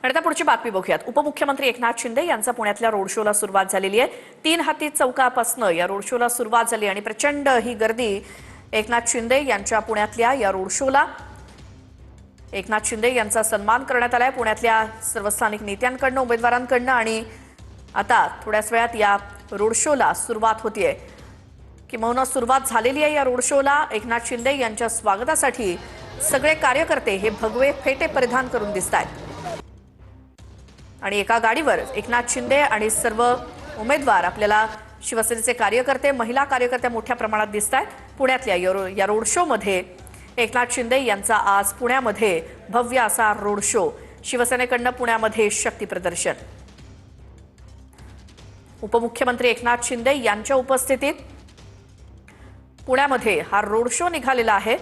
आणि आता पुढची बातमी बघूयात। उपमुख्यमंत्री एकनाथ शिंदे यांचा पुण्यातल्या रोड शोला सुरुवात झालेली आहे। 3 हाती चौकापासून या रोड शोला सुरुवात झाली आणि प्रचंड ही गर्दी एकनाथ शिंदे यांच्या पुण्यातल्या या रोड शोला। एकनाथ शिंदे यांचा सन्मान करण्यात आलाय पुण्यातल्या सर्व स्थानिक नेत्यांकडून, उमेदवारांकडून आणि आता थोड्याच वेळात या रोड शोला सुरुवात होतीये। किंवा सुरुवात झालेली आहे या रोड शोला। एकनाथ शिंदे यांच्या स्वागतासाठी सगळे कार्यकर्ते हे भगवे फेटे परिधान करून दिसतात आणि एका गाडीवर एकनाथ शिंदे आणि सर्व उमेदवार आपल्याला शिवसेनेचे कार्यकर्ते, महिला कार्यकर्ते मोठ्या प्रमाणात दिसतात। पुण्यातल्या या रोड शो मध्ये एकनाथ शिंदे यांचा आज पुण्यामध्ये भव्य असा रोड शो। शिवसेनेकडून पुण्यामध्ये शक्ती प्रदर्शन। उपमुख्यमंत्री एकनाथ शिंदे यांच्या उपस्थितीत पुण्यामध्ये हा रोड शो निघालेला आहे।